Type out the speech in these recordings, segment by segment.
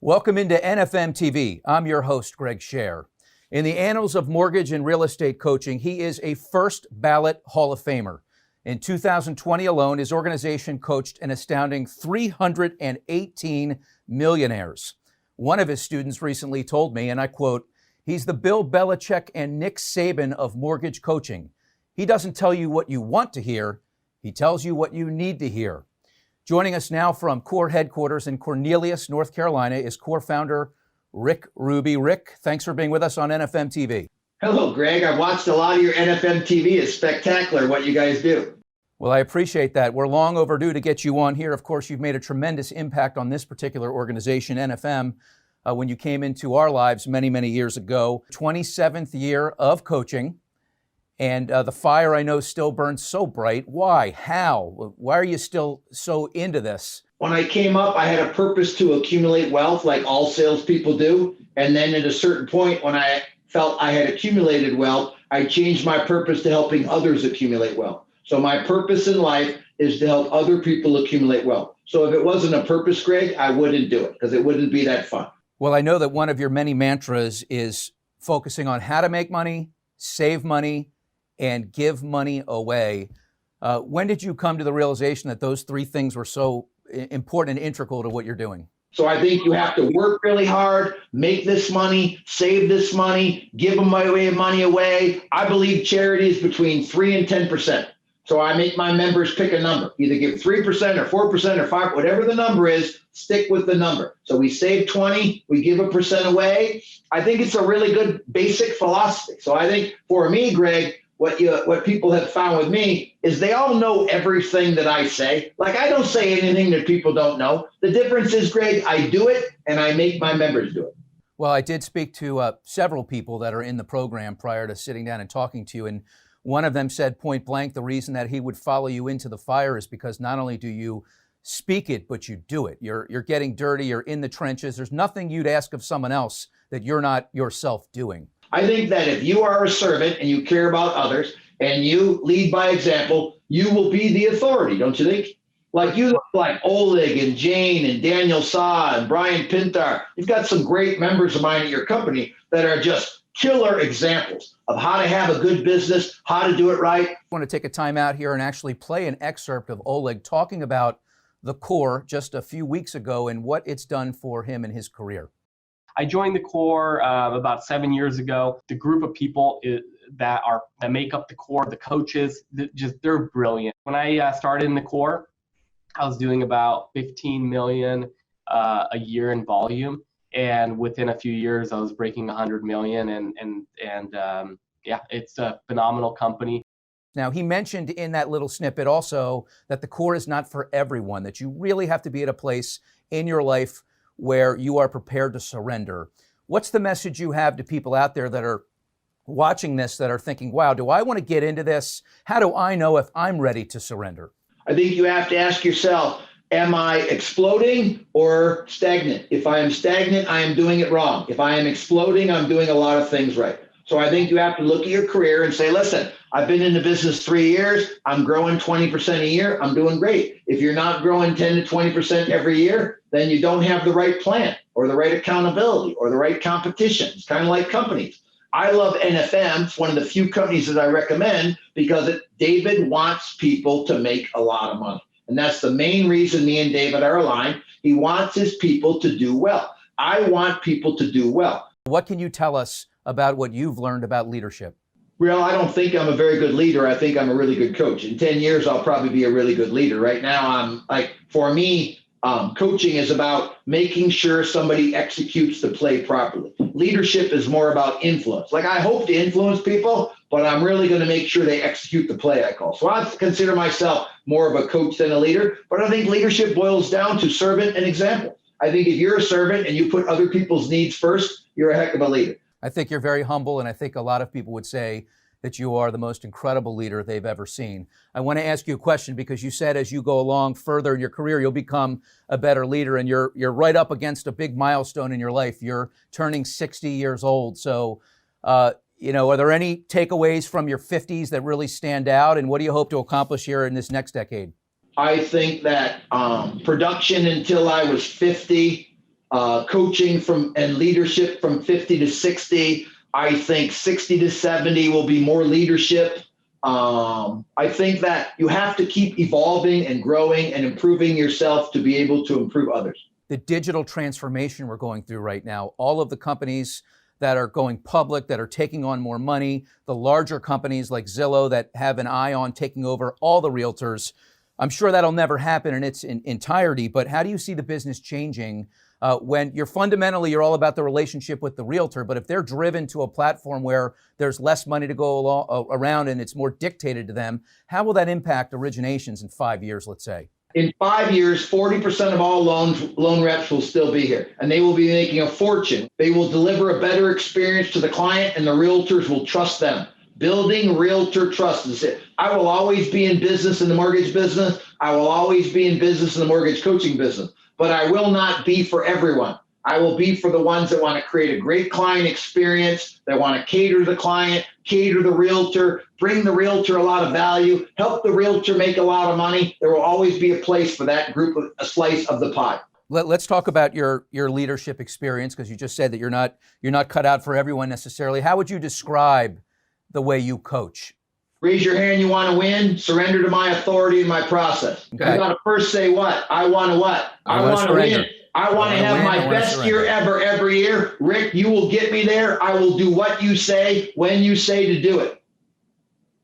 Welcome into NFM TV. I'm your host, Greg Sher. In the annals of mortgage and real estate coaching, he is a first ballot Hall of Famer. In 2020 alone, his organization coached an astounding 318 millionaires. One of his students recently told me, and I quote, "He's the Bill Belichick and Nick Saban of mortgage coaching. He doesn't tell you what you want to hear. He tells you what you need to hear." Joining us now from CORE headquarters in Cornelius, North Carolina, is CORE founder Rick Ruby. Rick, thanks for being with us on NFM TV. Hello, Greg. I've watched a lot of your NFM TV. It's spectacular what you guys do. Well, I appreciate that. We're long overdue to get you on here. Of course, you've made a tremendous impact on this particular organization, NFM, when you came into our lives many, many years ago. 27th year of coaching. And the fire, I know, still burns so bright. Why? How? Why are you still so into this? When I came up, I had a purpose to accumulate wealth like all salespeople do. And then at a certain point, when I felt I had accumulated wealth, I changed my purpose to helping others accumulate wealth. So my purpose in life is to help other people accumulate wealth. So if it wasn't a purpose, Greg, I wouldn't do it because it wouldn't be that fun. Well, I know that one of your many mantras is focusing on how to make money, save money, and give money away. When did you come to the realization that those three things were so important and integral to what you're doing? So I think you have to work really hard, make this money, save this money, give them money away. I believe charity is between 3 and 10%. So I make my members pick a number, either give 3% or 4% or 5%, whatever the number is, stick with the number. So we save 20, we give 1% away. I think it's a really good basic philosophy. So I think for me, Greg, what people have found with me is they all know everything that I say. Like I don't say anything that people don't know. The difference is, Greg, I do it and I make my members do it. Well, I did speak to several people that are in the program prior to sitting down and talking to you. And one of them said point blank, the reason that he would follow you into the fire is because not only do you speak it, but you do it. You're getting dirty. You're in the trenches. There's nothing you'd ask of someone else that you're not yourself doing. I think that if you are a servant and you care about others and you lead by example, you will be the authority, don't you think? Like you look like Oleg and Jane and Daniel Sa and Brian Pintar. You've got some great members of mine at your company that are just killer examples of how to have a good business, how to do it right. I want to take a time out here and actually play an excerpt of Oleg talking about the CORE just a few weeks ago and what it's done for him in his career. I joined the CORE about 7 years ago. The group of people that make up the CORE, the coaches, they're brilliant. When I started in the CORE, I was doing about 15 million a year in volume, and within a few years, I was breaking 100 million. And it's a phenomenal company. Now, he mentioned in that little snippet also that the CORE is not for everyone, that you really have to be at a place in your life where you are prepared to surrender. What's the message you have to people out there that are watching this, that are thinking, wow, do I want to get into this? How do I know if I'm ready to surrender? I think you have to ask yourself, am I exploding or stagnant? If I am stagnant, I am doing it wrong. If I am exploding, I'm doing a lot of things right. So I think you have to look at your career and say, listen, I've been in the business 3 years. I'm growing 20% a year. I'm doing great. If you're not growing 10 to 20% every year, then you don't have the right plan or the right accountability or the right competition. It's kind of like companies. I love NFM. It's one of the few companies that I recommend because David wants people to make a lot of money. And that's the main reason me and David are aligned. He wants his people to do well. I want people to do well. What can you tell us about what you've learned about leadership? Well, I don't think I'm a very good leader. I think I'm a really good coach. In 10 years, I'll probably be a really good leader. Right now, for me, coaching is about making sure somebody executes the play properly. Leadership is more about influence. Like I hope to influence people, but I'm really going to make sure they execute the play I call. So I consider myself more of a coach than a leader, but I think leadership boils down to servant and example. I think if you're a servant and you put other people's needs first, you're a heck of a leader. I think you're very humble, and I think a lot of people would say that you are the most incredible leader they've ever seen. I want to ask you a question because you said as you go along further in your career, you'll become a better leader, and you're right up against a big milestone in your life. You're turning 60 years old. So, are there any takeaways from your 50s that really stand out, and what do you hope to accomplish here in this next decade? I think that production until I was 50 coaching and leadership from 50 to 60. I think 60 to 70 will be more leadership. I think that you have to keep evolving and growing and improving yourself to be able to improve others. The digital transformation we're going through right now, all of the companies that are going public, that are taking on more money, the larger companies like Zillow that have an eye on taking over all the realtors. I'm sure that'll never happen in its entirety, but how do you see the business changing when you're all about the relationship with the realtor, but if they're driven to a platform where there's less money to go around and it's more dictated to them, how will that impact originations in 5 years, let's say? In 5 years, 40% of all loan reps will still be here, and they will be making a fortune. They will deliver a better experience to the client, and the realtors will trust them. Building realtor trust is it. I will always be in business in the mortgage business. I will always be in business in the mortgage coaching business, but I will not be for everyone. I will be for the ones that want to create a great client experience, that want to cater to the client, cater to the realtor, bring the realtor a lot of value, help the realtor make a lot of money. There will always be a place for that group, a slice of the pie. Let's talk about your leadership experience, because you just said that you're not cut out for everyone necessarily. How would you describe the way you coach? Raise your hand, you want to win, surrender to my authority and my process. Okay. You got to first say what? I want to what? I want to win. I want to have my best year ever every year. Rick, you will get me there. I will do what you say, when you say to do it.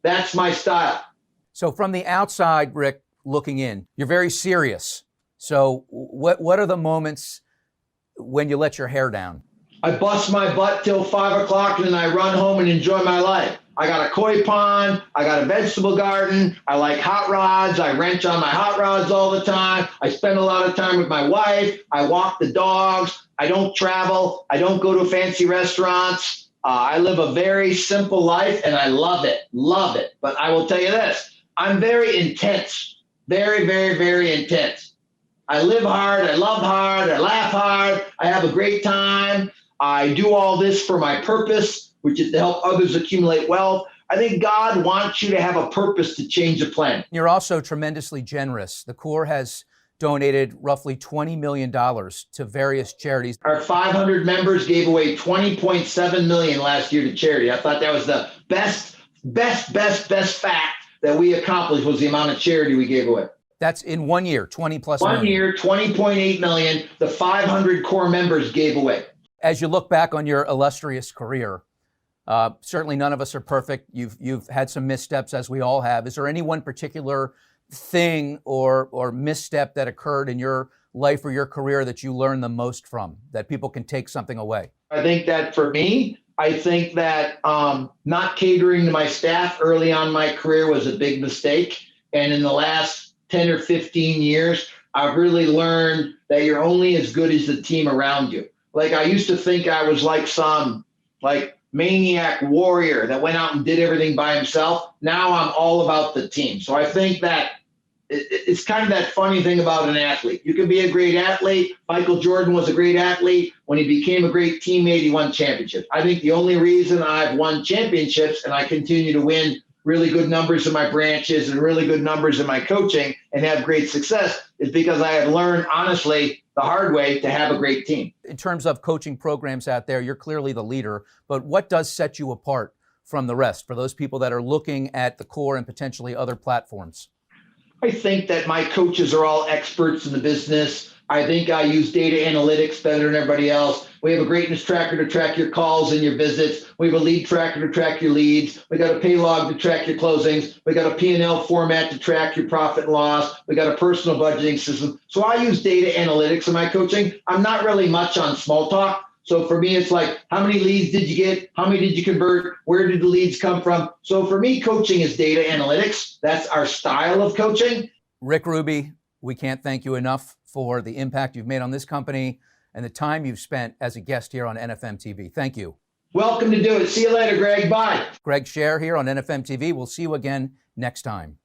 That's my style. So from the outside, Rick, looking in, you're very serious. So what are the moments when you let your hair down? I bust my butt till 5 o'clock and then I run home and enjoy my life. I got a koi pond. I got a vegetable garden. I like hot rods. I wrench on my hot rods all the time. I spend a lot of time with my wife. I walk the dogs. I don't travel. I don't go to fancy restaurants. I live a very simple life and I love it. Love it. But I will tell you this, I'm very intense. Very, very, very intense. I live hard. I love hard. I laugh hard. I have a great time. I do all this for my purpose, which is to help others accumulate wealth. I think God wants you to have a purpose to change the planet. You're also tremendously generous. The Corps has donated roughly $20 million to various charities. Our 500 members gave away $20.7 million last year to charity. I thought that was the best fact that we accomplished was the amount of charity we gave away. That's in 1 year, 20 plus million. 1 year, $20.8 million, the 500 Corps members gave away. As you look back on your illustrious career, certainly none of us are perfect. You've had some missteps, as we all have. Is there any one particular thing or misstep that occurred in your life or your career that you learned the most from, that people can take something away? I think that for me, I think that not catering to my staff early on in my career was a big mistake. And in the last 10 or 15 years, I've really learned that you're only as good as the team around you. Like I used to think I was like some maniac warrior that went out and did everything by himself. Now I'm all about the team. So I think that it's kind of that funny thing about an athlete. You can be a great athlete. Michael Jordan was a great athlete. When he became a great teammate, he won championships. I think the only reason I've won championships and I continue to win really good numbers in my branches and really good numbers in my coaching and have great success is because I have learned, honestly, the hard way to have a great team. In terms of coaching programs out there, you're clearly the leader, but what does set you apart from the rest for those people that are looking at the Corps and potentially other platforms? I think that my coaches are all experts in the business. I think I use data analytics better than everybody else. We have a greatness tracker to track your calls and your visits. We have a lead tracker to track your leads. We got a pay log to track your closings. We got a P&L format to track your profit and loss. We got a personal budgeting system. So I use data analytics in my coaching. I'm not really much on small talk. So for me, it's like, how many leads did you get? How many did you convert? Where did the leads come from? So for me, coaching is data analytics. That's our style of coaching. Rick Ruby, we can't thank you enough for the impact you've made on this company and the time you've spent as a guest here on NFM TV. Thank you. Welcome to do it. See you later, Greg. Bye. Greg Sher here on NFM TV. We'll see you again next time.